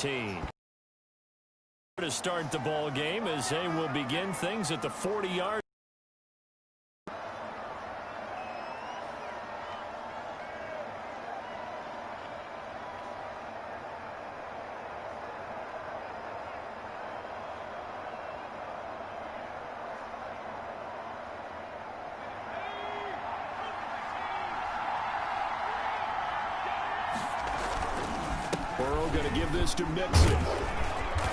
17. To start the ball game as they will begin things at the 40-yard. Burrow going to give this to Mixon.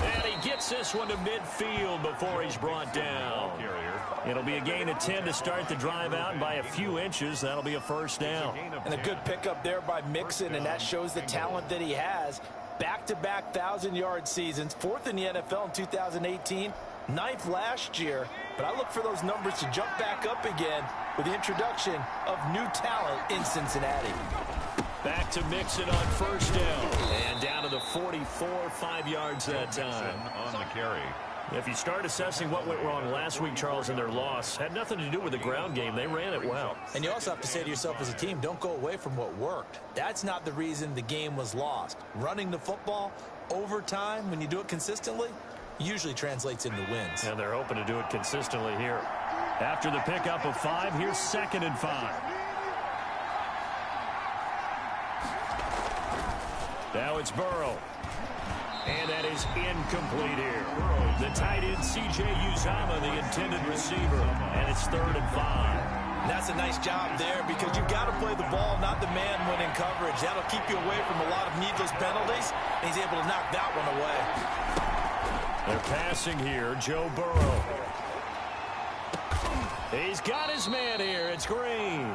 And he gets this one to midfield before he's brought down. It'll be a gain of 10 to start the drive out, and by a few inches, that'll be a first down. And a good pickup there by Mixon, and that shows the talent that he has. Back-to-back 1,000-yard seasons, 4th in the NFL in 2018, 9th last year. But I look for those numbers to jump back up again with the introduction of new talent in Cincinnati. Back to Mixon on first down. And down to the 44, 5 yards that time. On the carry. If you start assessing what went wrong last week, Charles, in their loss, had nothing to do with the ground game. They ran it well. And you also have to say to yourself as a team, don't go away from what worked. That's not the reason the game was lost. Running the football, overtime, when you do it consistently, usually translates into wins. And they're hoping to do it consistently here. After the pickup of 5, here's 2nd and 5. Now it's Burrow. And that is incomplete here. The tight end, C.J. Uzomah, the intended receiver. And it's 3rd and 5. That's a nice job there because you've got to play the ball, not the man when in coverage. That'll keep you away from a lot of needless penalties. And he's able to knock that one away. They're passing here, Joe Burrow. He's got his man here. It's Green.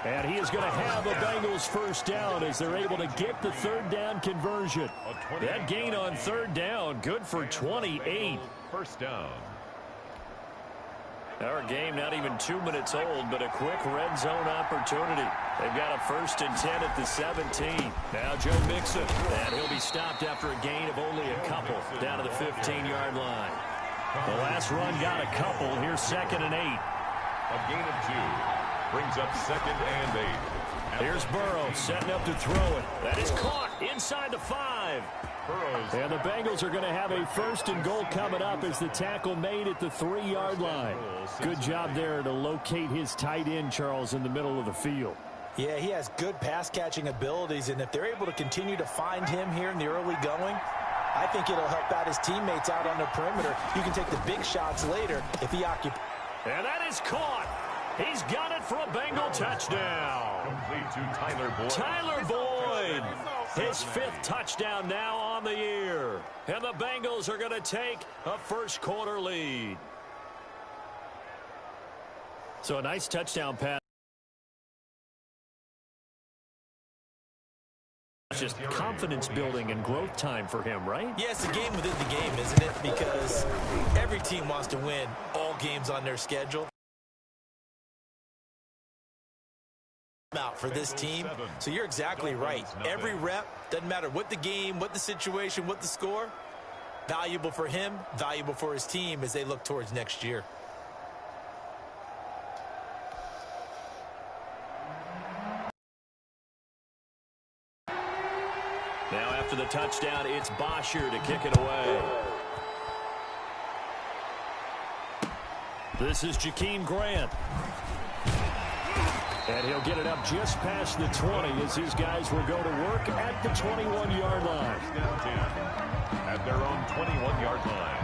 And he is going to have a Bengals first down as they're able to get the 3rd down conversion. That gain on 3rd down, good for 28. First down. Our game not even 2 minutes old, but a quick red zone opportunity. They've got a 1st and 10 at the 17. Now Joe Mixon. And he'll be stopped after a gain of only a couple down to the 15-yard line. The last run got a couple. Here's 2nd and 8. A gain of 2. Brings up 2nd and 8. Here's Burrow setting up to throw it. That is caught inside the 5. And the Bengals are going to have a 1st and goal coming up as the tackle made at the 3-yard line. Good job there to locate his tight end, Charles, in the middle of the field. Yeah, he has good pass-catching abilities, and if they're able to continue to find him here in the early going, I think it'll help out his teammates out on the perimeter. You can take the big shots later if he occupies. And that is caught. He's got it for a Bengal touchdown. Complete to Tyler Boyd. Tyler Boyd. His 5th touchdown now on the year. And the Bengals are going to take a first-quarter lead. So a nice touchdown pass. Just confidence building and growth time for him, right? Yeah, it's a game within the game, isn't it? Because every team wants to win all games on their schedule. Out for this team. So you're exactly right. Every rep, doesn't matter what the game, what the situation, what the score, valuable for him, valuable for his team as they look towards next year. Now after the touchdown, it's Bosher to kick it away. This is Jakeem Grant. And he'll get it up just past the 20 as his guys will go to work at the 21-yard line. At their own 21-yard line.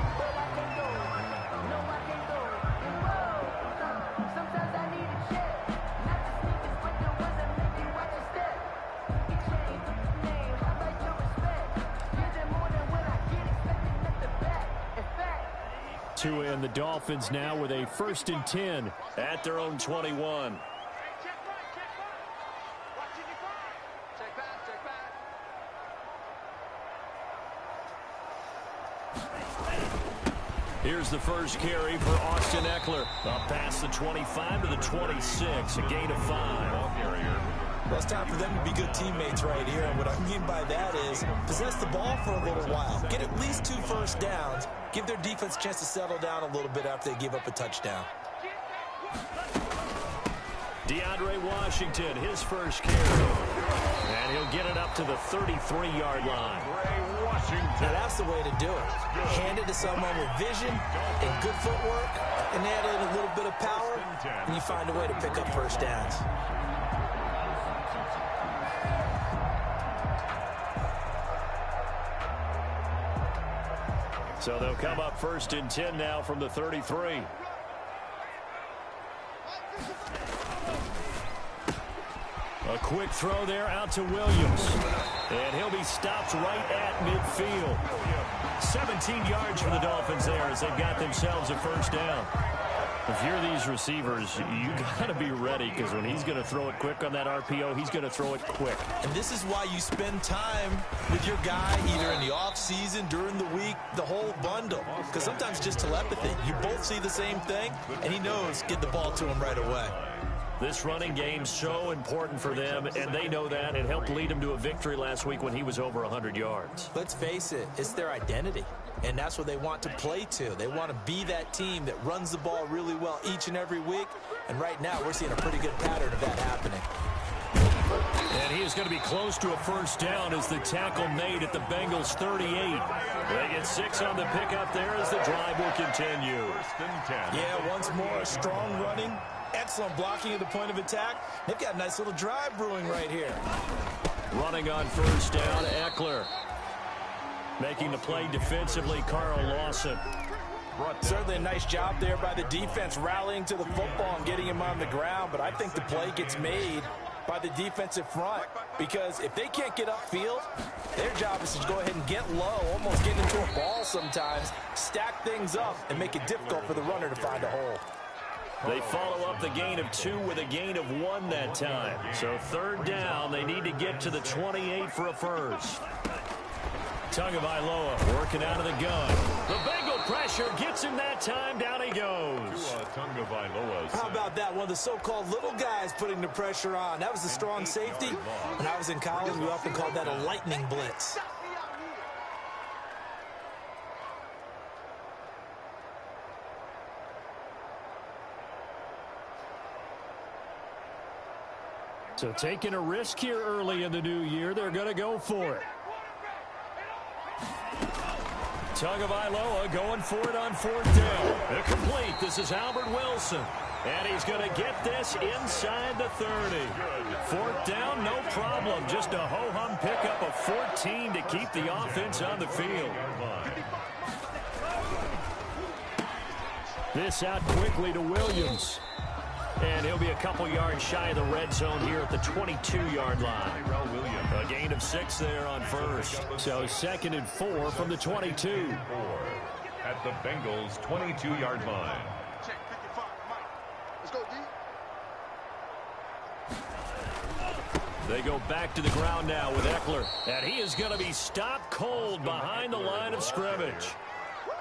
And the Dolphins now with a 1st and 10 at their own 21. Here's the first carry for Austin Eckler. Up past the 25 to the 26, a gain of 5. Well, it's time for them to be good teammates right here. And what I mean by that is possess the ball for a little while. Get at least 2 first downs. Give their defense a chance to settle down a little bit after they give up a touchdown. DeAndre Washington, his first carry. And he'll get it up to the 33-yard line. DeAndre Washington Now that's the way to do it. Hand it to someone with vision and good footwork, and add in a little bit of power, and you find a way to pick up first downs. So they'll come up 1st and 10 now from the 33. A quick throw there out to Williams. And he'll be stopped right at midfield. 17 yards for the Dolphins there as they've got themselves a first down. If you're these receivers, you got to be ready, because when he's going to throw it quick on that RPO, he's going to throw it quick. And this is why you spend time with your guy either in the offseason, during the week, the whole bundle. Because sometimes just telepathy. You both see the same thing, and he knows get the ball to him right away. This running game's so important for them, and they know that. It helped lead them to a victory last week when he was over 100 yards. Let's face it, it's their identity, and that's what they want to play to. They want to be that team that runs the ball really well each and every week, and right now we're seeing a pretty good pattern of that happening. And he is going to be close to a first down as the tackle made at the Bengals 38. They get 6 on the pickup there as the drive will continue. Yeah, once more, strong running. Excellent blocking at the point of attack. They've got a nice little drive brewing right here. Running on first down, Eckler. Making the play defensively, Carl Lawson. Certainly a nice job there by the defense rallying to the football and getting him on the ground, but I think the play gets made by the defensive front, because if they can't get upfield, their job is to go ahead and get low, almost get into a ball sometimes, stack things up, and make it difficult for the runner to find a hole. They follow up the gain of 2 with a gain of 1 that time. So 3rd down, they need to get to the 28 for a first. Tagovailoa working out of the gun. The Bengal pressure gets him that time. Down he goes. How about that? One of the so-called little guys putting the pressure on. That was a strong safety. When I was in college, we often called that a lightning blitz. So taking a risk here early in the new year, they're going to go for it. Tagovailoa going for it on 4th down. They're complete. This is Albert Wilson. And he's going to get this inside the 30. 4th down, no problem. Just a ho-hum pickup of 14 to keep the offense on the field. This out quickly to Williams. And he'll be a couple yards shy of the red zone here at the 22-yard line. A gain of 6 there on first. So 2nd and 4 from the 22. At the Bengals' 22-yard line. They go back to the ground now with Eckler. And he is going to be stopped cold behind the line of scrimmage.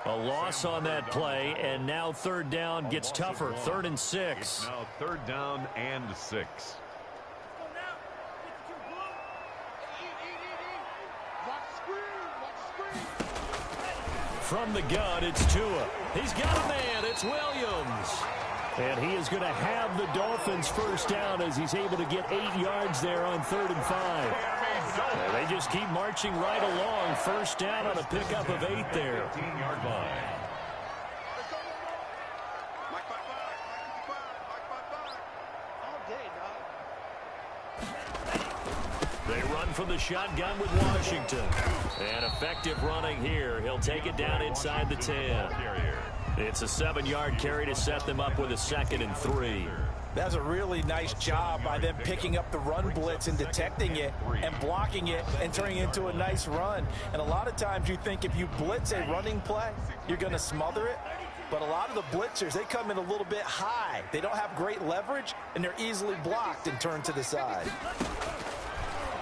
A loss on that play, and now 3rd down gets tougher. 3rd and 6. Now 3rd down and 6. From the gun, it's Tua. He's got a man. It's Williams. And he is going to have the Dolphins first down as he's able to get 8 yards there on 3rd and 5. And they just keep marching right along. First down on a pickup of 8 there. 15-yard line. They run from the shotgun with Washington. And effective running here. He'll take it down inside the 10. It's a 7-yard carry to set them up with a 2nd and 3. That's a really nice job by them picking up the run blitz and detecting it and blocking it and turning it into a nice run. And a lot of times you think if you blitz a running play, you're going to smother it. But a lot of the blitzers, they come in a little bit high. They don't have great leverage, and they're easily blocked and turned to the side.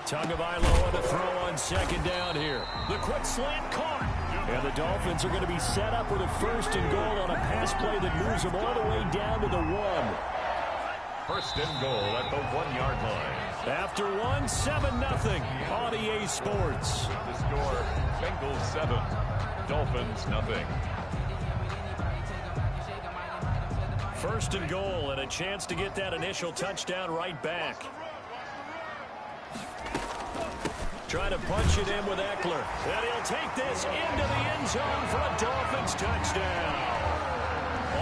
Tagovailoa to throw on 2nd down here. The quick slant caught. And the Dolphins are going to be set up with a 1st and goal on a pass play that moves them all the way down to the 1. 1st and goal at the 1-yard line. After 1, 7-0 on EA Sports. The score, Bengals 7, Dolphins nothing. 1st and goal and a chance to get that initial touchdown right back. Trying to punch it in with Eckler. And he'll take this into the end zone for a Dolphins touchdown.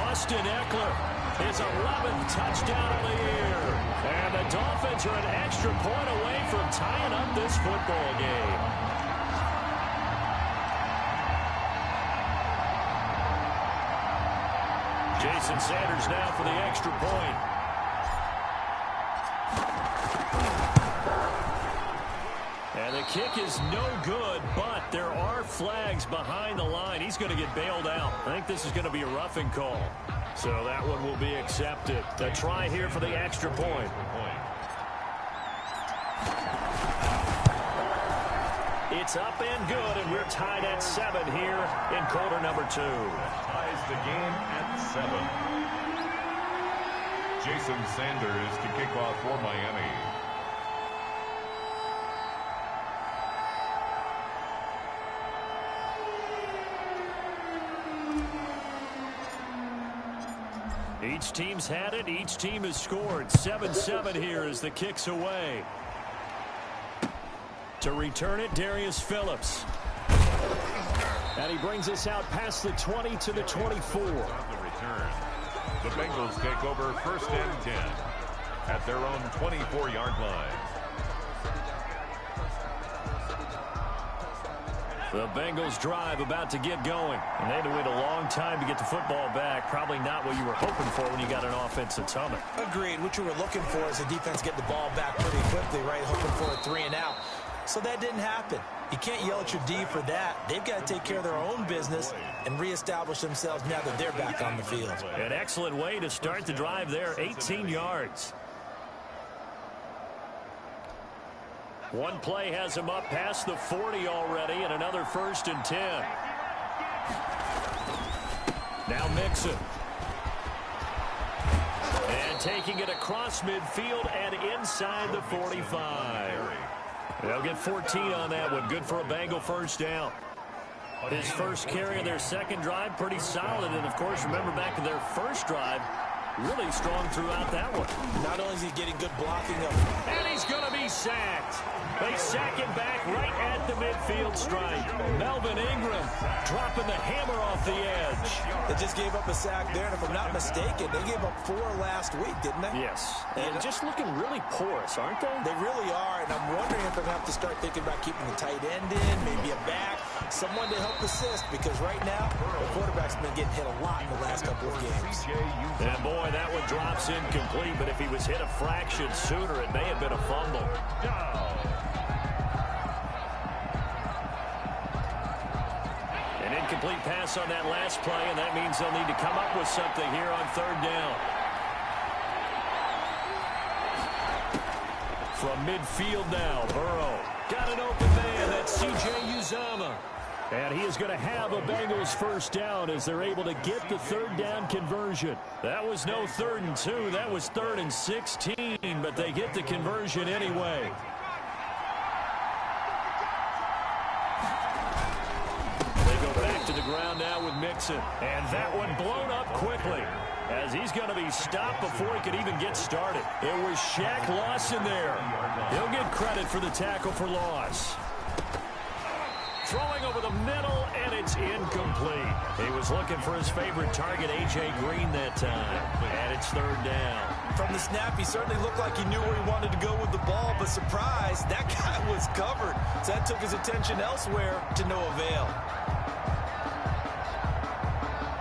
Austin Eckler, his 11th touchdown of the year. And the Dolphins are an extra point away from tying up this football game. Jason Sanders now for the extra point. And the kick is no good, but there are flags behind the line. He's going to get bailed out. I think this is going to be a roughing call. So that one will be accepted. A try here for the extra point. It's up and good, and we're tied at 7 here in quarter number 2. Ties the game at 7. Jason Sanders to kick off for Miami. Each team's had it. Each team has scored. 7-7 here as the kick's away. To return it, Darius Phillips. And he brings us out past the 20 to the 24. The return. The Bengals take over 1st and 10 at their own 24-yard line. The Bengals drive about to get going. And they had to wait a long time to get the football back. Probably not what you were hoping for when you got an offense that's humming. Agreed. What you were looking for is the defense getting the ball back pretty quickly, right? Hoping for a 3 and out. So that didn't happen. You can't yell at your D for that. They've got to take care of their own business and reestablish themselves now that they're back on the field. An excellent way to start the drive there. 18 yards. One play has him up past the 40 already, and another 1st and 10. Now Mixon. And taking it across midfield and inside the 45. They'll get 14 on that one. Good for a Bengal 1st down. His first carry of their second drive, pretty solid. And, of course, remember back to their first drive, really strong throughout that one. Not only is he getting good blocking up. And he's going to be sacked. They sack him back right at the midfield stripe. Melvin Ingram dropping the hammer off the edge. They just gave up a sack there, and if I'm not mistaken, they gave up 4 last week, didn't they? Yes. And just looking really porous, aren't they? They really are, and I'm wondering if they're going to have to start thinking about keeping the tight end in, maybe a back, someone to help assist, because right now, the quarterback's been getting hit a lot in the last couple of games. And boy, that one drops incomplete, but if he was hit a fraction sooner, it may have been a fumble. An incomplete pass on that last play, and that means they'll need to come up with something here on 3rd down. From midfield now, Burrow. Got an open man. That's C.J. Uzomah. And he is going to have a Bengals 1st down as they're able to get the 3rd down conversion. That was no 3rd and 2. That was 3rd and 16, but they get the conversion anyway. They go back to the ground now with Mixon. And that one blown up quickly as he's going to be stopped before he could even get started. It was Shaq Lawson there. He'll get credit for the tackle for loss. Throwing over the middle, and it's incomplete. He was looking for his favorite target, A.J. Green, that time. And it's 3rd down. From the snap, he certainly looked like he knew where he wanted to go with the ball, but surprise, that guy was covered. So that took his attention elsewhere to no avail.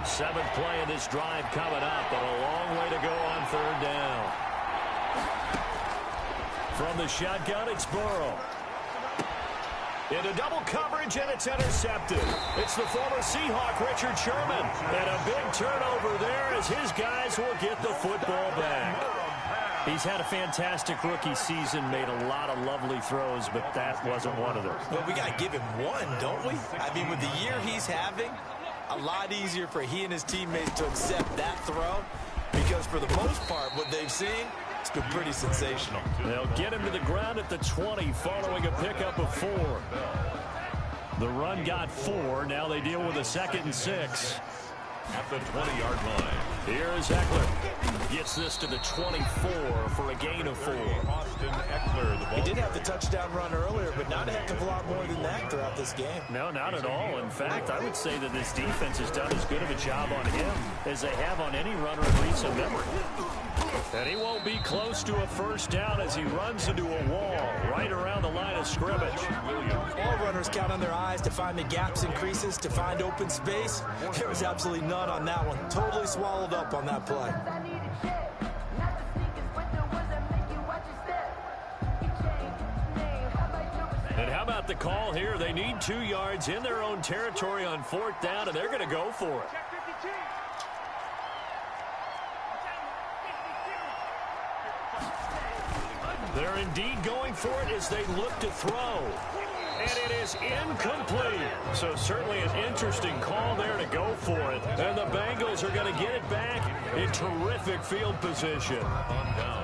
7th play of this drive coming up, but a long way to go on 3rd down. From the shotgun, it's Burrow. Into double coverage, and it's intercepted. It's the former Seahawk, Richard Sherman. And a big turnover there as his guys will get the football back. He's had a fantastic rookie season, made a lot of lovely throws, but that wasn't one of them. Well, we got to give him one, don't we? I mean, with the year he's having, a lot easier for he and his teammates to accept that throw, because for the most part, what they've seen, it's been pretty sensational. They'll get him to the ground at the 20 following a pickup of 4. The run got 4. Now they deal with a 2nd and 6. at the 20-yard line. Here's Eckler. Gets this to the 24 for a gain of 4. Austin Eckler, the ball. He did have the touchdown run earlier, but not a heck of a lot more than that throughout this game. No, not at all. In fact, I would say that this defense has done as good of a job on him as they have on any runner in recent memory. And he won't be close to a first down as he runs into a wall right around the line of scrimmage. All runners count on their eyes to find the gaps and creases, to find open space. There was absolutely none on that one. Totally swallowed up on that play. And how about the call here? They need 2 yards in their own territory on 4th down, and they're going to go for it. They're indeed going for it as they look to throw. And it is incomplete. So certainly an interesting call there to go for it. And the Bengals are going to get it back in terrific field position. On down.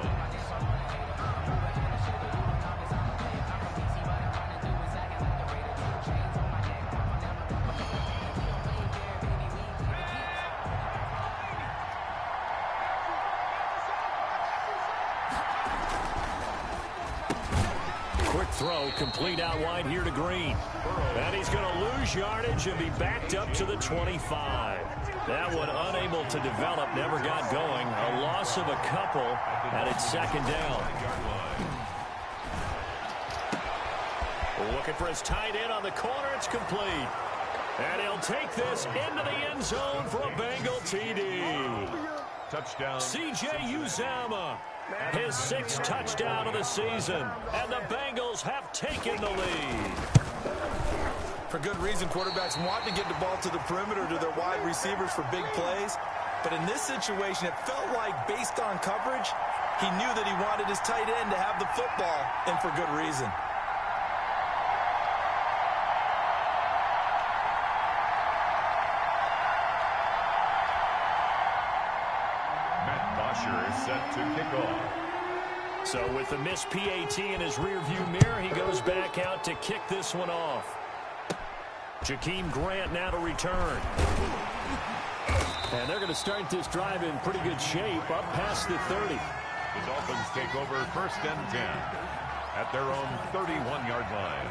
Throw complete out wide here to Green. And he's going to lose yardage and be backed up to the 25. That one unable to develop, never got going. A loss of a couple, and it's 2nd down. Looking for his tight end on the corner. It's complete. And he'll take this into the end zone for a Bengal TD. Touchdown. C.J. Uzomah. His 6th touchdown of the season, and the Bengals have taken the lead. For good reason, quarterbacks want to get the ball to the perimeter to their wide receivers for big plays. But in this situation, it felt like based on coverage, he knew that he wanted his tight end to have the football, and for good reason. Is set to kick off. So with the missed PAT in his rearview mirror, he goes back out to kick this one off. Jakeem Grant now to return. And they're going to start this drive in pretty good shape, up past the 30. The Dolphins take over 1st and 10 at their own 31-yard line.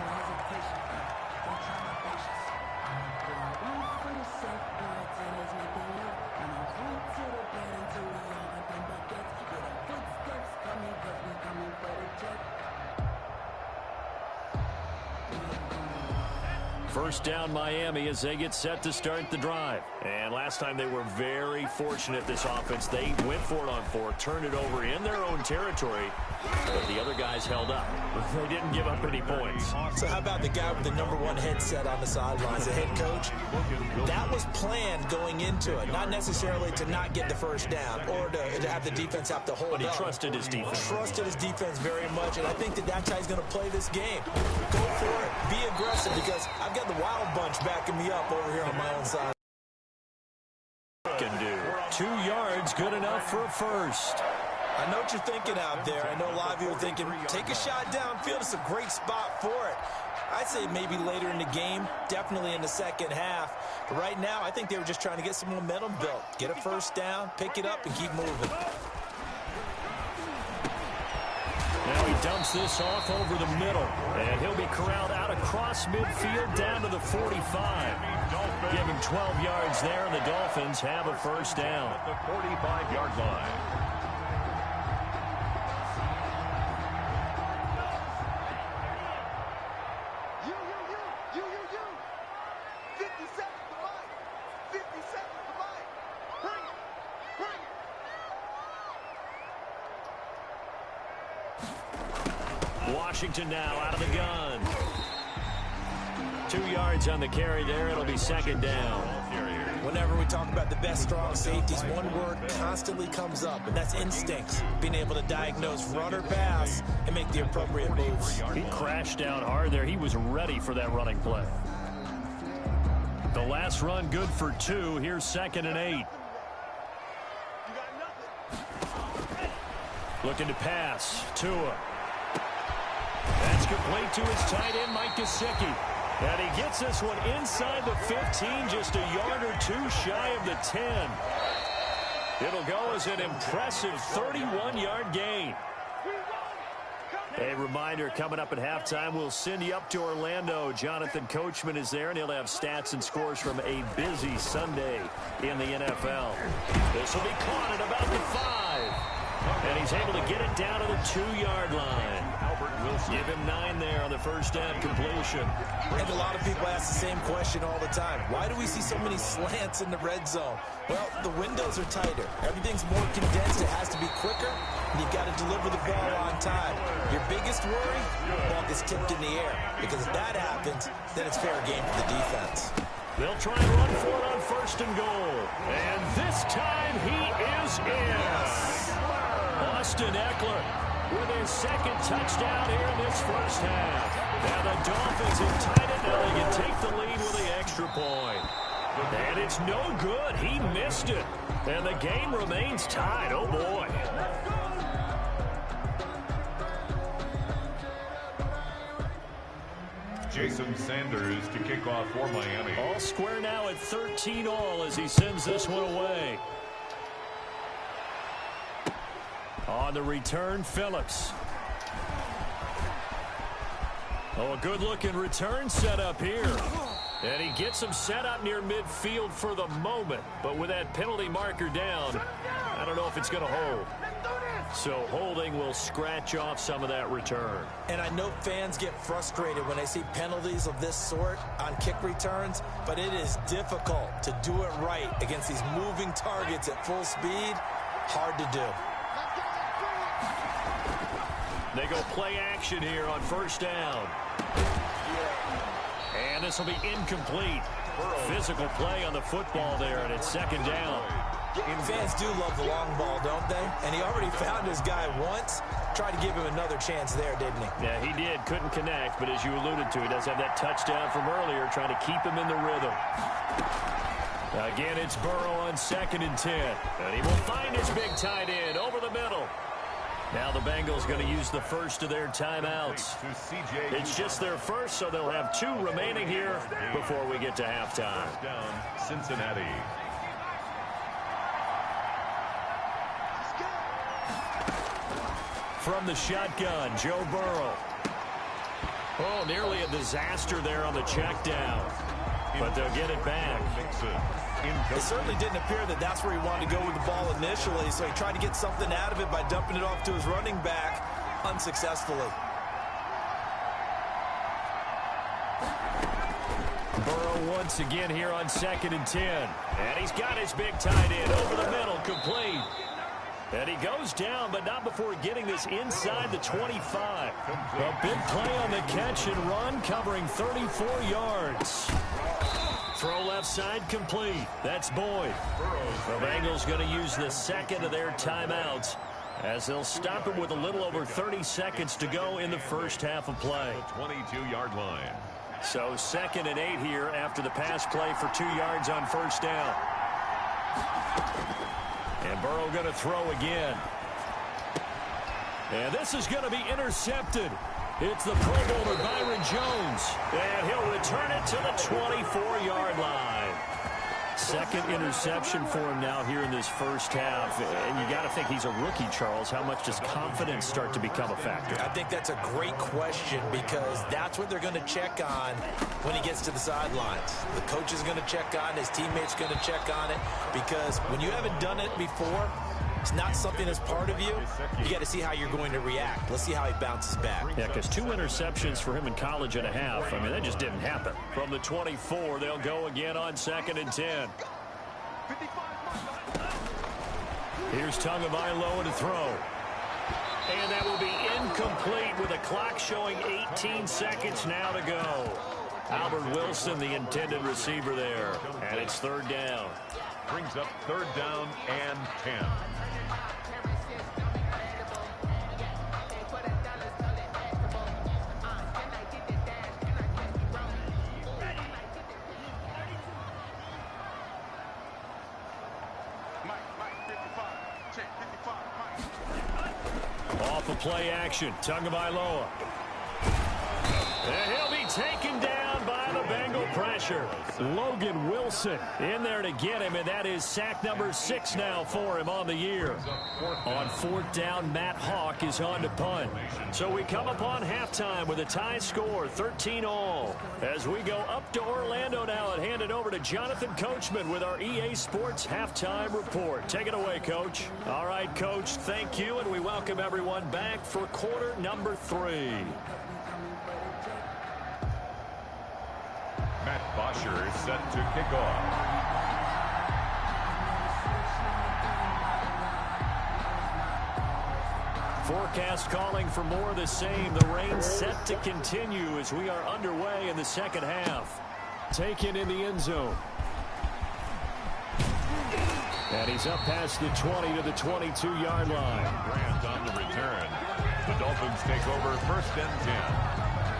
First down Miami as they get set to start the drive. And last time they were very fortunate, this offense. They went for it on 4, turned it over in their own territory, but the other guys held up. They didn't give up any points. So how about the guy with the #1 headset on the sidelines, the head coach? That was planned going into it, not necessarily to not get the first down or to have the defense have to hold up. But he trusted his defense. Trusted his defense very much, and I think that that's how he's going to play this game. Go for it. Be aggressive, because I've got the Wild Bunch backing me up over here on my own side. Can do 2 yards, good enough for a first. I know what you're thinking out there. I know a lot of you are thinking, take a shot downfield. It's a great spot for it. I'd say maybe later in the game, definitely in the second half. But right now, I think they were just trying to get some momentum built. Get a first down, pick it up, and keep moving. Now he dumps this off over the middle, and he'll be corralled out across midfield down to the 45. Give him 12 yards there, and the Dolphins have a first down. At the 45-yard line. Washington now out of the gun. 2 yards on the carry there. It'll be 2nd down. Whenever we talk about the best strong safeties, one word constantly comes up, and that's instincts. Being able to diagnose run or pass and make the appropriate moves. He crashed down hard there. He was ready for that running play. The last run good for 2. Here's 2nd and 8. Looking to pass. Tua. That's complete to his tight end, Mike Gesicki. And he gets this one inside the 15, just a yard or two shy of the 10. It'll go as an impressive 31-yard gain. A reminder, coming up at halftime, we'll send you up to Orlando. Jonathan Coachman is there, and he'll have stats and scores from a busy Sunday in the NFL. This will be caught at about the 5. And he's able to get it down to the 2-yard line. Give him 9 there on the first down completion. And a lot of people ask the same question all the time. Why do we see so many slants in the red zone? Well, the windows are tighter. Everything's more condensed. It has to be quicker, and you've got to deliver the ball on time. Your biggest worry, the ball gets tipped in the air. Because if that happens, then it's fair game for the defense. They'll try and run for it on first and goal. And this time he is in. Austin Eckler with his second touchdown here in this first half. Now the Dolphins have tied it. Now they can take the lead with the extra point. And it's no good. He missed it. And the game remains tied. Oh, boy. Jason Sanders to kick off for Miami. All square now at 13-all as he sends this one away. On the return, Phillips. Oh, a good-looking return setup here. And he gets him set up near midfield for the moment. But with that penalty marker down, I don't know if it's going to hold. So holding will scratch off some of that return. And I know fans get frustrated when they see penalties of this sort on kick returns, but it is difficult to do it right against these moving targets at full speed. Hard to do. They go play action here on first down. And this will be incomplete. Physical play on the football there, and it's second down. Fans do love the long ball, don't they? And he already found his guy once. Tried to give him another chance there, didn't he? Yeah, he did. Couldn't connect, but as you alluded to, he does have that touchdown from earlier, trying to keep him in the rhythm. Again, it's Burrow on 2nd and 10. And he will find his big tight end over the middle. Now the Bengals going to use the first of their timeouts. It's just their first, so they'll have 2 remaining here before we get to halftime. Down, Cincinnati. From the shotgun, Joe Burrow. Oh, nearly a disaster there on the check down. But they'll get it back. It certainly didn't appear that that's where he wanted to go with the ball initially, so he tried to get something out of it by dumping it off to his running back unsuccessfully. Burrow once again here on 2nd and 10. And he's got his big tight end over the middle, complete. And he goes down, but not before getting this inside the 25. A big play on the catch and run, covering 34 yards. Throw left side complete. That's Boyd. The Bengals going to use the second of their timeouts as they'll stop him with a little over 30 seconds to go in the first half of play. 22-yard line. So 2nd and 8 here after the pass play for 2 yards on first down. And Burrow going to throw again. And this is going to be intercepted. It's the Pro Bowler Byron Jones. And he'll return it to the 24-yard line. Second interception for him now here in this first half. And you got to think he's a rookie, Charles. How much does confidence start to become a factor? I think that's a great question because that's what they're going to check on when he gets to the sidelines. The coach is going to check on, his teammates going to check on it, because when you haven't done it before, it's not something that's part of you. You got to see how you're going to react. Let's see how he bounces back. Yeah, because 2 interceptions for him in college and a half. I mean, that just didn't happen. From the 24, they'll go again on 2nd and 10. Here's Tagovailoa to throw. And that will be incomplete with the clock showing 18 seconds now to go. Albert Wilson, the intended receiver there. And it's 3rd down. Brings up 3rd down and 10. Off of play action, Tagovailoa. And he'll be taken down by the Bengal pressure. Logan Wilson in there to get him, and that is sack number 6 now for him on the year. On 4th down, Matt Hawk is on to punt. So we come upon halftime with a tie score, 13-all. As we go up to Orlando now and hand it over to Jonathan Coachman with our EA Sports halftime report. Take it away, Coach. All right, Coach, thank you, and we welcome everyone back for quarter number 3. Matt Bosher is set to kick off. Forecast calling for more of the same. The rain set to continue as we are underway in the second half. Taken in the end zone. And he's up past the 20 to the 22-yard line. Grant on the return. The Dolphins take over 1st and 10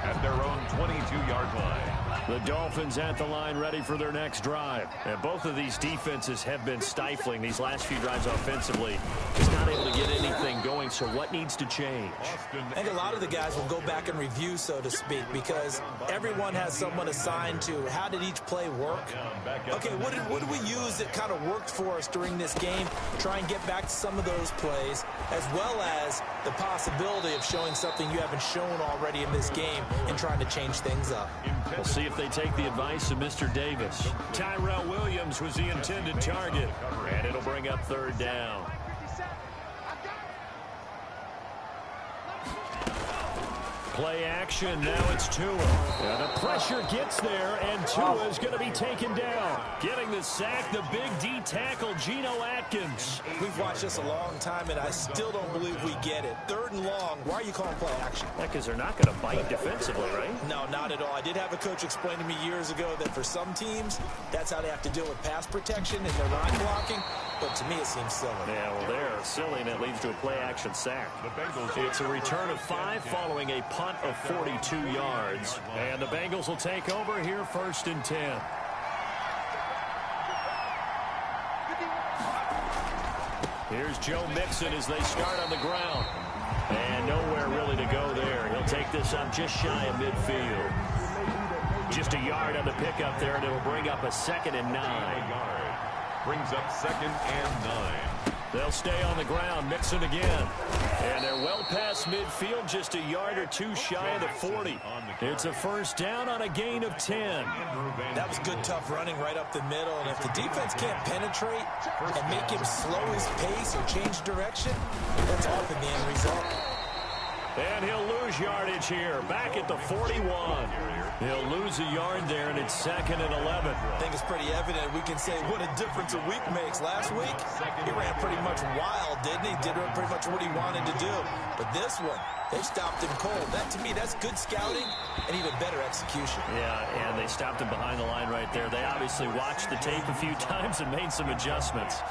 at their own 22-yard line. The Dolphins at the line ready for their next drive. And both of these defenses have been stifling these last few drives offensively. Just not able to get anything going, so what needs to change? I think a lot of the guys will go back and review, so to speak, because everyone has someone assigned to how did each play work. Okay, what did we use that kind of worked for us during this game? Try and get back to some of those plays, as well as the possibility of showing something you haven't shown already in this game and trying to change things up. We'll see if they take the advice of Mr. Davis. Tyrell Williams was the intended target, and it'll bring up 3rd down. Play action, now it's Tua. And the pressure gets there, and Tua is going to be taken down. Getting the sack, the big D tackle, Geno Atkins. We've watched this a long time, and I still don't believe we get it. 3rd and long, why are you calling play action? Because they're not going to bite defensively, right? No, not at all. I did have a coach explain to me years ago that for some teams, that's how they have to deal with pass protection and their line blocking. But to me, it seems silly. Yeah, well, they're silly, and it leads to a play-action sack. It's a return of 5 following a punt of 42 yards. And the Bengals will take over here 1st and 10. Here's Joe Mixon as they start on the ground. And nowhere really to go there. He'll take this up just shy of midfield. Just a yard on the pickup there, and it'll bring up a 2nd and 9. Brings up 2nd and 9. They'll stay on the ground. Mixon again. And they're well past midfield, just a yard or 2 shy of the 40. It's a 1st down on a gain of 10. That was good, tough running right up the middle. And if the defense can't penetrate and make him slow his pace or change direction, that's often the end result. And he'll lose yardage here. Back at the 41. He'll lose a yard there, and it's 2nd and 11. I think it's pretty evident. We can say what a difference a week makes. Last week, he ran pretty much wild, didn't he? Did pretty much what he wanted to do. But this one, they stopped him cold. That, to me, that's good scouting and even better execution. Yeah, and they stopped him behind the line right there. They obviously watched the tape a few times and made some adjustments.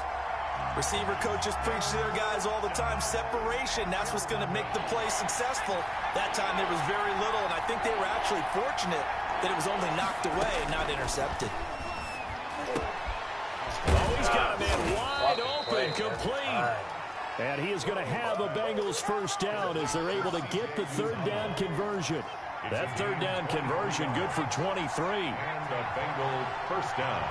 Receiver coaches preach to their guys all the time. Separation, that's what's going to make the play successful. That time there was very little, and I think they were actually fortunate that it was only knocked away and not intercepted. Oh, he's got a man wide open, complete. And he is going to have a Bengals 1st down as they're able to get the 3rd down conversion. That 3rd down conversion good for 23. And the Bengals 1st down.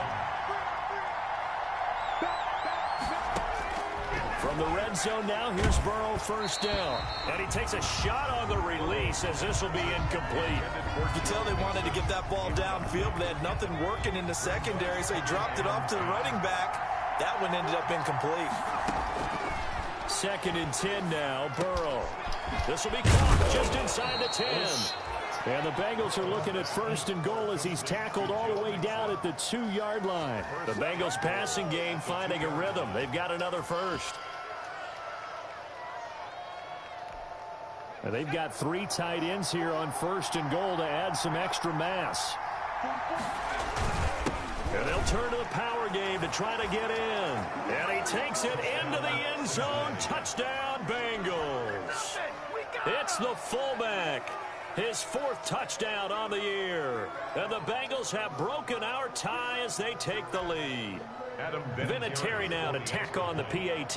From the red zone now, here's Burrow 1st down. And he takes a shot on the release as this will be incomplete. You can tell they wanted to get that ball downfield, but they had nothing working in the secondary, so he dropped it off to the running back. That one ended up incomplete. 2nd and 10 now, Burrow. This will be caught just inside the 10. And the Bengals are looking at 1st and goal as he's tackled all the way down at the 2-yard line. The Bengals passing game finding a rhythm. They've got another 1st. And they've got 3 tight ends here on 1st and goal to add some extra mass. And they'll turn to the power game to try to get in. And he takes it into the end zone. Touchdown, Bengals. It's the fullback. His 4th touchdown on the year. And the Bengals have broken our tie as they take the lead. Vinatieri now to tack on the PAT.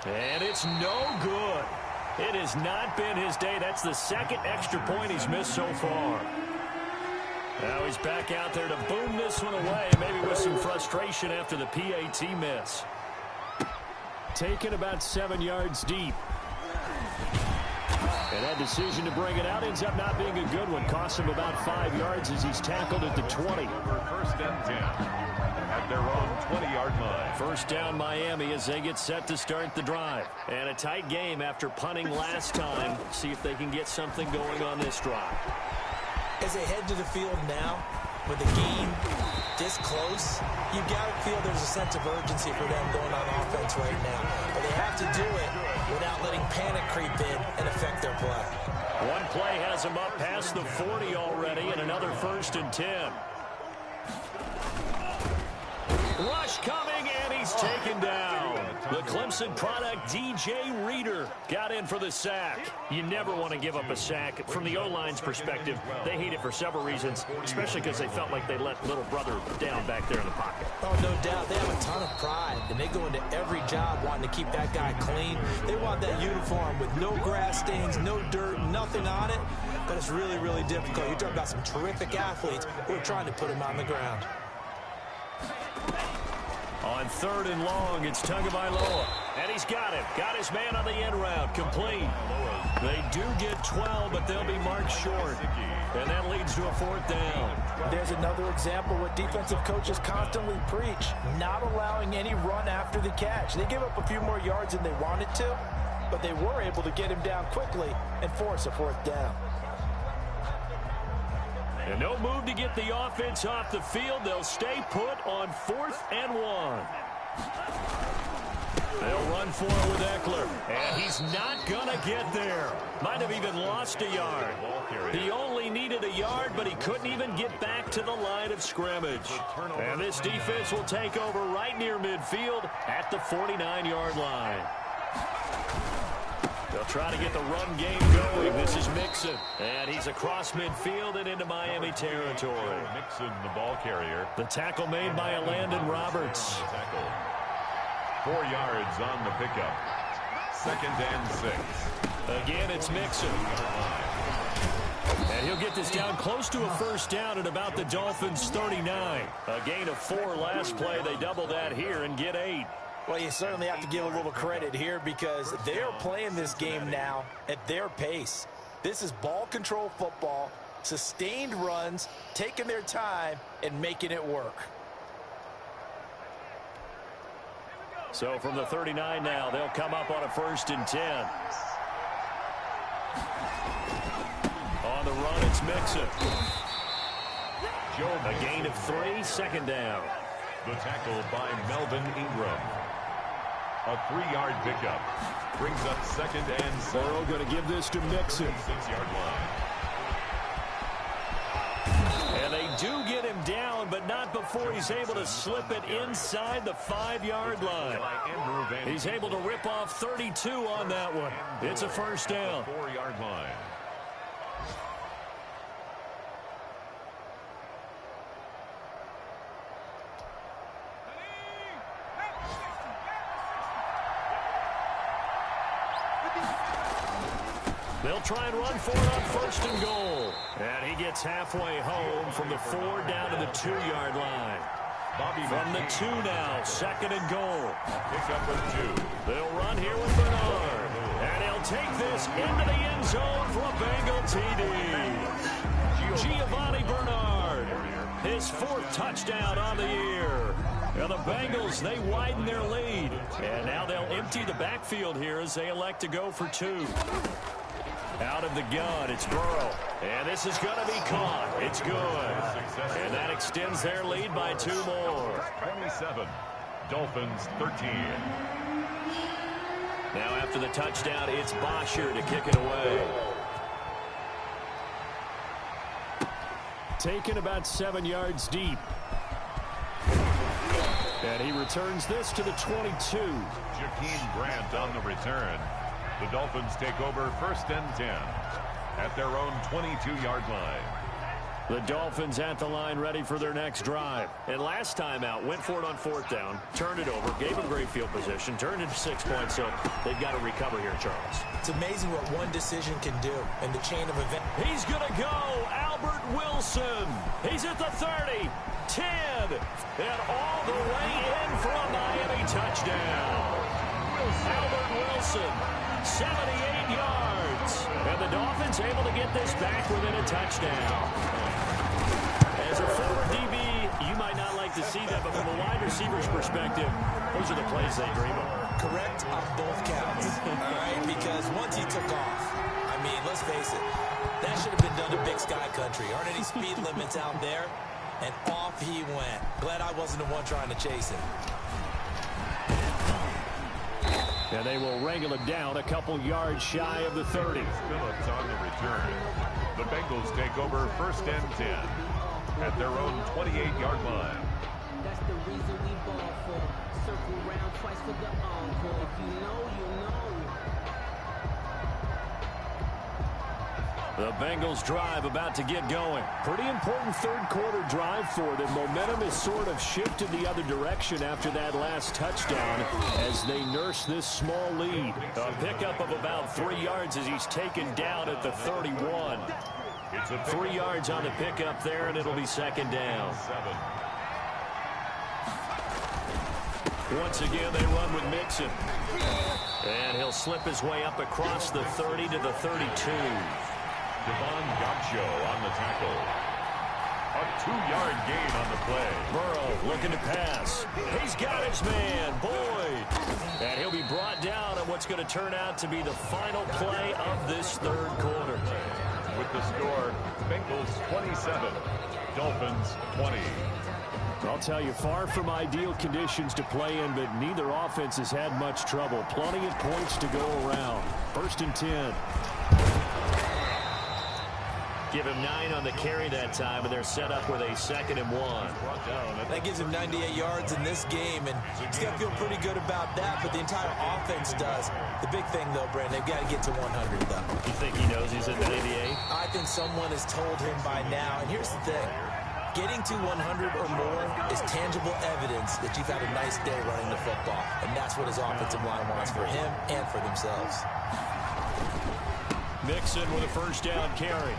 And it's no good. It has not been his day. That's the second extra point he's missed so far. Now he's back out there to boom this one away, maybe with some frustration after the PAT miss. Taken about 7 yards deep. And that decision to bring it out ends up not being a good one. Costs him about 5 yards as he's tackled at the 20. For first and 10 at their own 20-yard line. First down Miami as they get set to start the drive. And a tight game after punting last time. See if they can get something going on this drive. As they head to the field now, with the game this close, you've got to feel there's a sense of urgency for them going on offense right now. But they have to do it without letting panic creep in and affect their play. One play has him up past the 40 already, and another first and 10. Rush coming, and he's taken down. The Clemson product, DJ Reader, got in for the sack. You never want to give up a sack. From the O-line's perspective, they hate it for several reasons, especially because they felt like they let little brother down back there in the pocket. Oh, no doubt. They have a ton of pride, and they go into every job wanting to keep that guy clean. They want that uniform with no grass stains, no dirt, nothing on it. But it's really, really difficult. You're talking about some terrific athletes who are trying to put him on the ground. On 3rd and long, it's Tagovailoa. And he's got him. Got his man on the end route. Complete. They do get 12, but they'll be marked short. And that leads to a 4th down. There's another example what defensive coaches constantly preach. Not allowing any run after the catch. They give up a few more yards than they wanted to, but they were able to get him down quickly and force a 4th down. And no move to get the offense off the field. They'll stay put on 4th and 1. They'll run for it with Eckler. And he's not going to get there. Might have even lost a yard. He only needed a yard, but he couldn't even get back to the line of scrimmage. And this defense will take over right near midfield at the 49-yard line. They'll try to get the run game going. This is Mixon. And he's across midfield and into Miami territory. Mixon, the ball carrier. The tackle made by Landon Roberts. 4 yards on the pickup. 2nd and 6. Again, it's Mixon. And he'll get this down close to a first down at about the Dolphins' 39. A gain of 4 last play. They double that here and get 8. Well, you certainly have to give a little credit here because they're playing this game now at their pace. This is ball control football, sustained runs, taking their time, and making it work. So from the 39 now, they'll come up on a 1st and 10. On the run, it's Mixon. A gain of 3, 2nd down. The tackle by Melvin Ingram. A 3-yard pickup. Brings up 2nd and 7. Burrow going to give this to Mixon. 6-yard line. And they do get him down, but not before he's able to slip it inside the 5-yard line. He's able to rip off 32 on that one. It's a first down. 4-yard line. They'll try and run for it on 1st and goal. And he gets halfway home from the 4 down to the 2-yard line. From the 2 now, 2nd and goal. Pick up with 2. They'll run here with Bernard. And he'll take this into the end zone for a Bengal TD. Giovanni Bernard, his 4th touchdown on the year. Now the Bengals, they widen their lead. And now they'll empty the backfield here as they elect to go for 2. Out of the gun, it's Burrow. And this is going to be caught. It's good. And that extends their lead by 2 more. 27. Dolphins 13. Now after the touchdown, it's Bosher to kick it away. Taken about 7 yards deep. And he returns this to the 22. Jakeem Grant on the return. The Dolphins take over 1st and 10 at their own 22-yard line. The Dolphins at the line ready for their next drive. And last time out, went for it on 4th down, turned it over, gave them great field position, turned it to 6 points, so they've got to recover here, Charles. It's amazing what one decision can do in the chain of events. He's going to go. Albert Wilson. He's at the 30, 10, and all the way in for a Miami touchdown. Albert Wilson, 78 yards. And the Dolphins able to get this back within a touchdown. As a former DB, you might not like to see that, but from a wide receiver's perspective, those are the plays they dream of. Correct on both counts, all right? Because once he took off, I mean, let's face it, that should have been done in Big Sky Country. Aren't any speed limits out there? And off he went. Glad I wasn't the one trying to chase him. And they will wrangle it down a couple yards shy of the 30. Phillips on the return. The Bengals take over 1st and 10 at their own 28-yard line. That's the reason we ball for. Circle round twice for the encore. If you know, you know. The Bengals drive about to get going. Pretty important third-quarter drive for them. Momentum has sort of shifted the other direction after that last touchdown as they nurse this small lead. A pickup of about 3 yards as he's taken down at the 31. 3 yards on the pickup there, and it'll be 2nd down. Once again, they run with Mixon. And he'll slip his way up across the 30 to the 32. Devon Gaucho on the tackle. A 2-yard gain on the play. Burrow looking to pass. He's got his man, Boyd. And he'll be brought down on what's going to turn out to be the final play of this third quarter. With the score, Bengals 27, Dolphins 20. I'll tell you, far from ideal conditions to play in, but neither offense has had much trouble. Plenty of points to go around. 1st and 10. Give him 9 on the carry that time, and they're set up with a 2nd and 1. That gives him 98 yards in this game, and he's got to feel pretty good about that, but the entire offense does. The big thing, though, Brandon, they've got to get to 100, though. You think he knows he's in the 88? I think someone has told him by now, and here's the thing. Getting to 100 or more is tangible evidence that you've had a nice day running the football, and that's what his offensive line wants for him and for themselves. Mixon with a 1st down carry.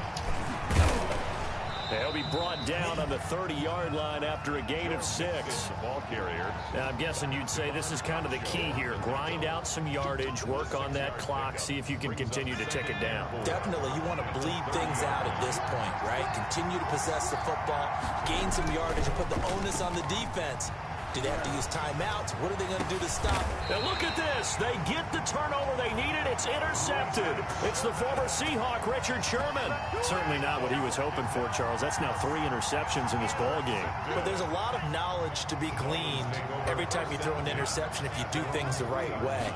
They'll be brought down on the 30-yard line after a gain of 6. Ball carrier. Now, I'm guessing you'd say this is kind of the key here. Grind out some yardage, work on that clock, see if you can continue to tick it down. Definitely. You want to bleed things out at this point, right? Continue to possess the football, gain some yardage, and put the onus on the defense. Do they have to use timeouts? What are they going to do to stop? And look at this. They get the turnover they needed. It's intercepted. It's the former Seahawk, Richard Sherman. Certainly not what he was hoping for, Charles. That's now 3 interceptions in this ball game. But there's a lot of knowledge to be gleaned every time you throw an interception if you do things the right way.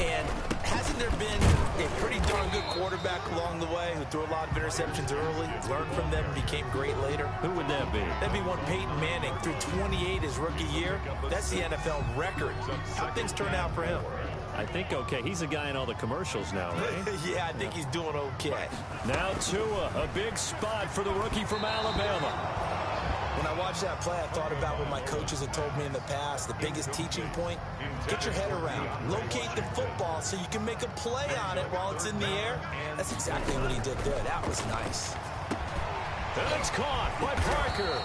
And hasn't there been a pretty darn good quarterback along the way who threw a lot of interceptions early, learned from them, and became great later? Who would that be? That'd be one Peyton Manning. Threw 28 his rookie year. That's the NFL record. How things turn out for him? I think okay. He's a guy in all the commercials now, right? Yeah, I think he's doing okay. Now Tua, a big spot for the rookie from Alabama. When I watched that play, I thought about what my coaches had told me in the past. The biggest teaching point, get your head around. Locate the football so you can make a play on it while it's in the air. That's exactly what he did there. That was nice. And it's caught by Parker.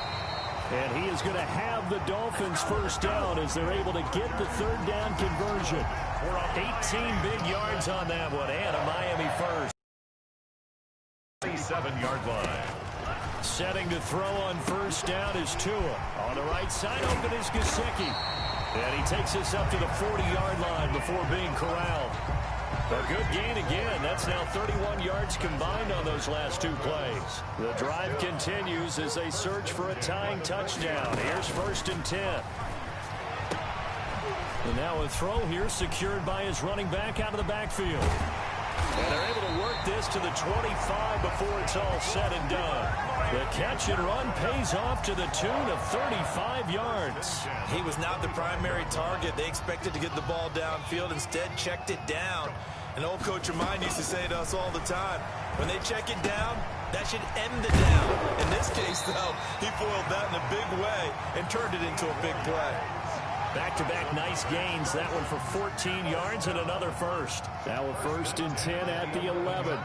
And he is going to have the Dolphins 1st down as they're able to get the 3rd down conversion. We're up 18 big yards on that one, and a Miami first. 37-yard line. Setting to throw on 1st down is Tua. On the right side, open is Gesicki. And he takes us up to the 40-yard line before being corralled. A good gain again. That's now 31 yards combined on those last 2 plays. The drive continues as they search for a tying touchdown. Here's 1st and 10. And now a throw here secured by his running back out of the backfield. And they're able to work this to the 25 before it's all said and done. The catch and run pays off to the tune of 35 yards. He was not the primary target. They expected to get the ball downfield. Instead, checked it down. An old coach of mine used to say to us all the time, when they check it down, that should end the down. In this case, though, he foiled that in a big way and turned it into a big play. Back-to-back nice gains. That one for 14 yards and another first. Now a 1st and 10 at the 11.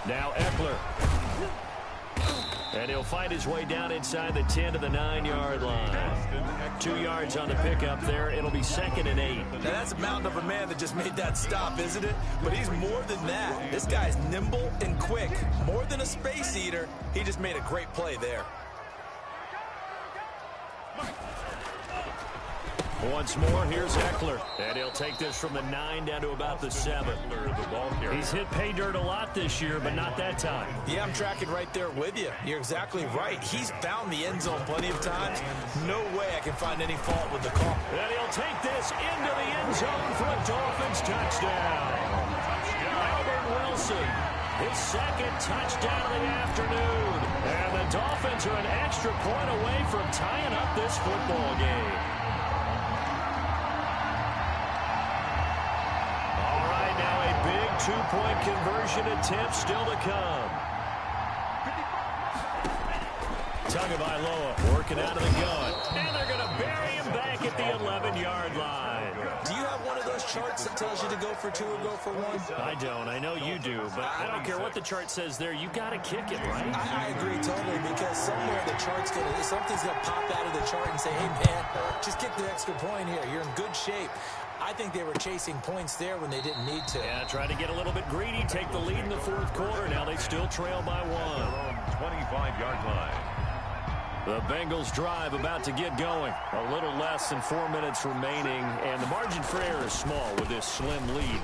Now Eckler. And he'll find his way down inside the 10 to the 9-yard line. 2 yards on the pickup there. It'll be 2nd and 8. Now that's a mountain of a man that just made that stop, isn't it? But he's more than that. This guy's nimble and quick. More than a space eater. He just made a great play there. Once more, here's Eckler. And he'll take this from the 9 down to about the 7. He's hit pay dirt a lot this year, but not that time. Yeah, I'm tracking right there with you. You're exactly right. He's found the end zone plenty of times. No way I can find any fault with the call. And he'll take this into the end zone for a Dolphins touchdown. Albert Wilson, his 2nd touchdown of the afternoon. And the Dolphins are an extra point away from tying up this football game. Two-point conversion attempt still to come. Tagovailoa working out of the gun. And they're going to bury him back at the 11-yard line. Do you have one of those charts that tells you to go for 2 or go for 1? I don't. I know you do, but I don't care what the chart says there. You got to kick it, right? I agree totally, because somewhere the chart's something's going to pop out of the chart and say, hey, man, just kick the extra point here. You're in good shape. I think they were chasing points there when they didn't need to. Yeah, trying to get a little bit greedy, take the lead in the 4th quarter. Now they still trail by 1. 25-yard line. The Bengals drive about to get going. A little less than 4 minutes remaining, and the margin for error is small with this slim lead.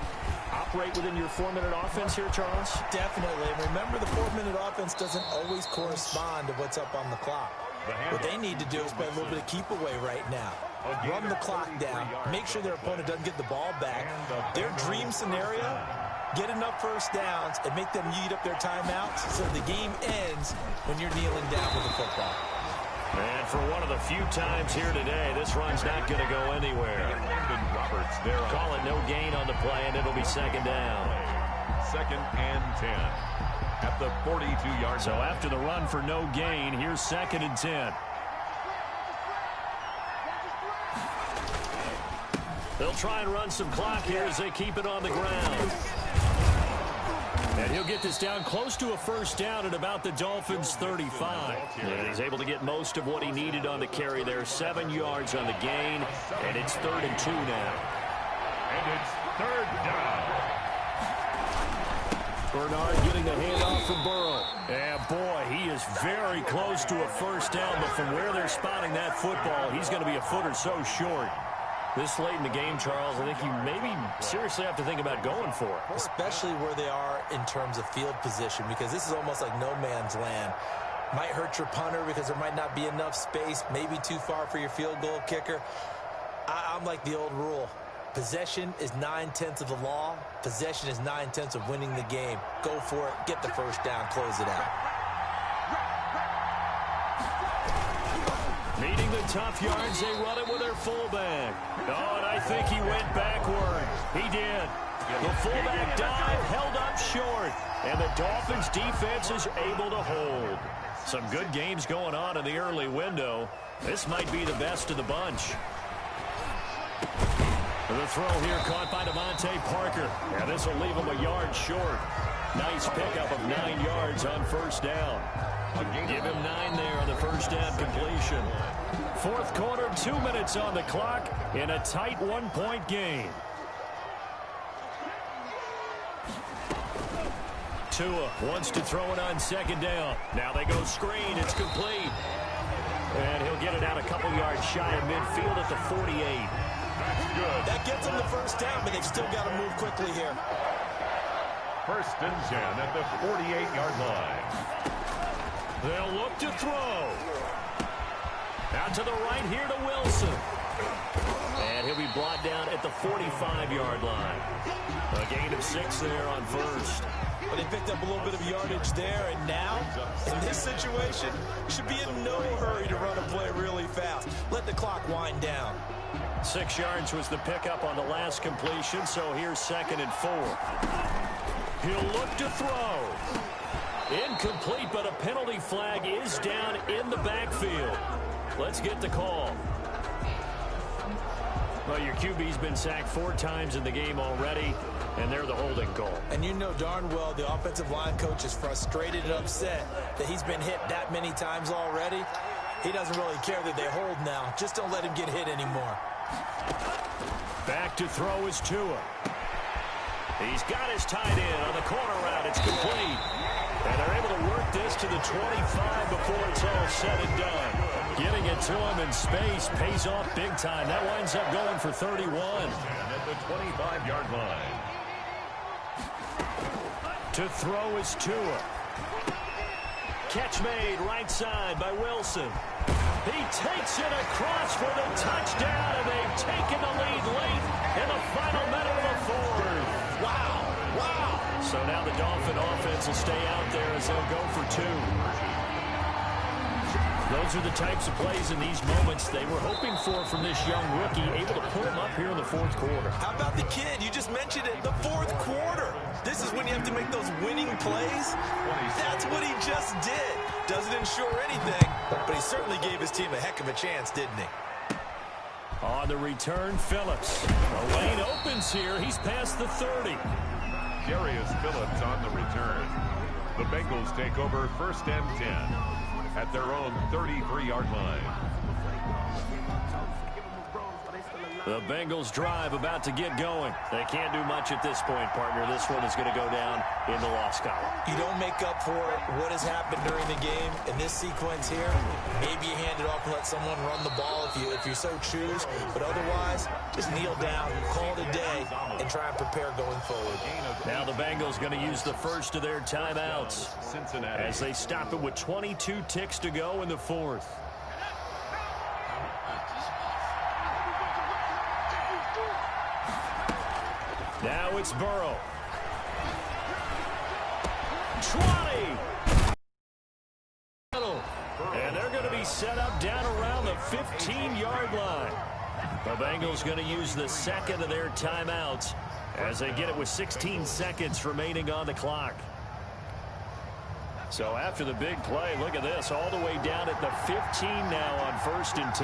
Operate within your 4-minute offense here, Charles? Definitely. And remember, the 4-minute offense doesn't always correspond to what's up on the clock. What they need to do is play a little bit of keep away right now. Run the clock down. Make sure their opponent doesn't get the ball back. Their dream scenario, get enough first downs and make them eat up their timeouts so the game ends when you're kneeling down with the football. And for one of the few times here today, this run's not going to go anywhere. Call it no gain on the play, and it'll be 2nd down. 2nd and 10 at the 42-yard line. So after the run for no gain, here's 2nd and 10. They'll try and run some clock here as they keep it on the ground. And he'll get this down close to a 1st down at about the Dolphins' 35. And he's able to get most of what he needed on the carry there. 7 yards on the gain, and it's 3rd and 2 now. And it's 3rd down. Bernard getting the handoff from Burrow. And boy, he is very close to a 1st down, but from where they're spotting that football, he's going to be a foot or so short. This late in the game, Charles, I think you maybe seriously have to think about going for it. Especially where they are in terms of field position, because this is almost like no man's land. Might hurt your punter because there might not be enough space, maybe too far for your field goal kicker. I'm like the old rule. Possession is 9/10 of the law. Possession is 9/10 of winning the game. Go for it. Get the 1st down. Close it out. Needing the tough yards, they run it with their fullback. Oh, and I think he went backward. He did. The fullback dive held up short, and the Dolphins' defense is able to hold. Some good games going on in the early window. This might be the best of the bunch. The throw here caught by Devontae Parker. And this will leave him a yard short. Nice pickup of 9 yards on 1st down. Give him 9 there on the 1st down completion. 4th quarter, 2 minutes on the clock in a tight 1-point game. Tua wants to throw it on 2nd down. Now they go screen. It's complete. And he'll get it out a couple yards shy of midfield at the 48. That's good. That gets them the 1st down, but they've still got to move quickly here. 1st and 10 at the 48-yard line. They'll look to throw. Out to the right here to Wilson. And he'll be brought down at the 45-yard line. A gain of 6 there on first. But they picked up a little bit of yardage there, and now, in this situation, should be in no hurry to run a play really fast. Let the clock wind down. 6 yards was the pickup on the last completion, so here's 2nd and 4. He'll look to throw. Incomplete, but a penalty flag is down in the backfield. Let's get the call. Well, your QB's been sacked 4 times in the game already, and they're the holding call. And you know darn well the offensive line coach is frustrated and upset that he's been hit that many times already. He doesn't really care that they hold now. Just don't let him get hit anymore. Back to throw is Tua. He's got his tight end on the corner route. It's complete. And they're able to work this to the 25 before it's all said and done. Getting it to him in space pays off big time. That winds up going for 31. And at the 25-yard line. To throw is Tua. Catch made right side by Wilson. He takes it across for the touchdown, and they've taken the lead late in the final minute of the fourth. Wow, wow. So now the Dolphin offense will stay out there as they'll go for 2. Those are the types of plays in these moments they were hoping for from this young rookie, able to put him up here in the 4th quarter. How about the kid? You just mentioned it, the 4th quarter. This is when you have to make those winning plays. That's what he just did. Doesn't ensure anything, but he certainly gave his team a heck of a chance, didn't he? On the return, Phillips. The lane opens here. He's past the 30. Darius Phillips on the return. The Bengals take over 1st and 10 at their own 33-yard line. The Bengals drive about to get going. They can't do much at this point, partner. This one is going to go down in the loss column. You don't make up for what has happened during the game in this sequence here. Maybe you hand it off and let someone run the ball if you so choose. But otherwise, just kneel down, call it a day, and try and prepare going forward. Now the Bengals going to use the first of their timeouts as they stop it with 22 ticks to go in the 4th. Now it's Burrow. 20. And they're going to be set up down around the 15-yard line. The Bengals going to use the 2nd of their timeouts as they get it with 16 seconds remaining on the clock. So after the big play, look at this, all the way down at the 15 now on 1st and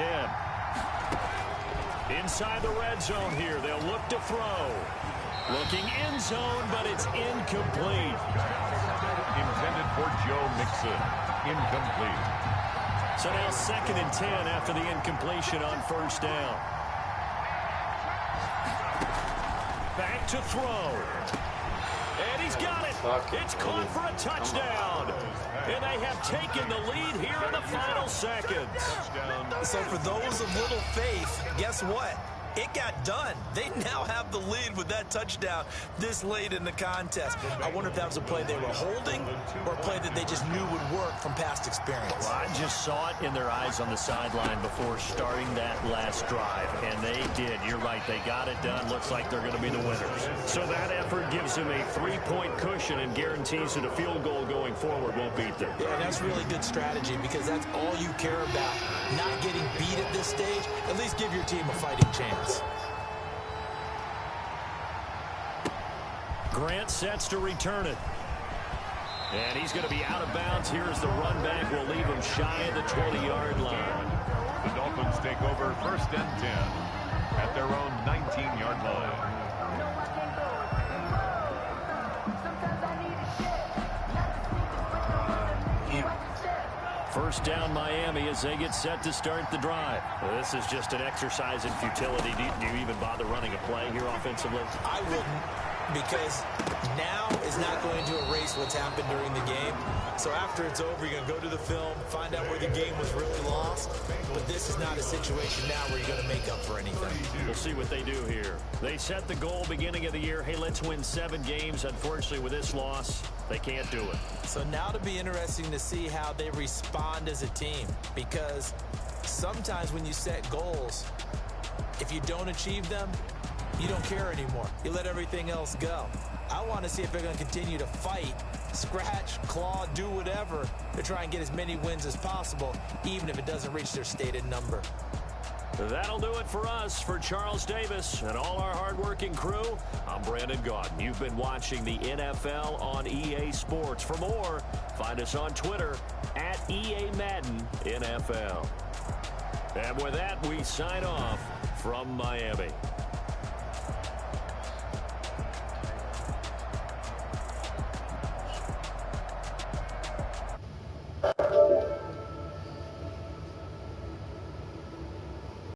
10. Inside the red zone here, they'll look to throw. Looking end zone, but it's incomplete. Intended for Joe Mixon. Incomplete. So now 2nd and 10 after the incompletion on 1st down. Back to throw. And he's got it. It's caught for a touchdown. And they have taken the lead here in the final seconds. So for those of little faith, guess what? It got done. They now have the lead with that touchdown this late in the contest. I wonder if that was a play they were holding or a play that they just knew would work from past experience. Well, I just saw it in their eyes on the sideline before starting that last drive, and they did. You're right. They got it done. Looks like they're going to be the winners. So that effort gives them a 3-point cushion and guarantees that a field goal going forward won't beat them. Yeah, and that's really good strategy because that's all you care about. Not getting beat at this stage, at least give your team a fighting chance. Grant sets to return it. And he's going to be out of bounds. Here's the run back. Will leave him shy of the 20-yard line. The Dolphins take over 1st and 10 at their own 19-yard line. First down Miami as they get set to start the drive. Well, this is just an exercise in futility. Do you even bother running a play here offensively? I wouldn't, because now is not going to erase what's happened during the game. So after it's over, you're going to go to the film, find out where the game was really lost. But this is not a situation now where you're going to make up for anything. We'll see what they do here. They set the goal beginning of the year. Hey, let's win 7 games. Unfortunately, with this loss, they can't do it. So now to be interesting to see how they respond as a team. Because sometimes when you set goals, If you don't achieve them, you don't care anymore. You let everything else go. I want to see if they're going to continue to fight, scratch, claw, do whatever to try and get as many wins as possible, even if it doesn't reach their stated number. That'll do it for us. For Charles Davis and all our hardworking crew, I'm Brandon Gaudin. You've been watching the NFL on EA Sports. For more, find us on Twitter at EA Madden NFL. And with that, we sign off from Miami.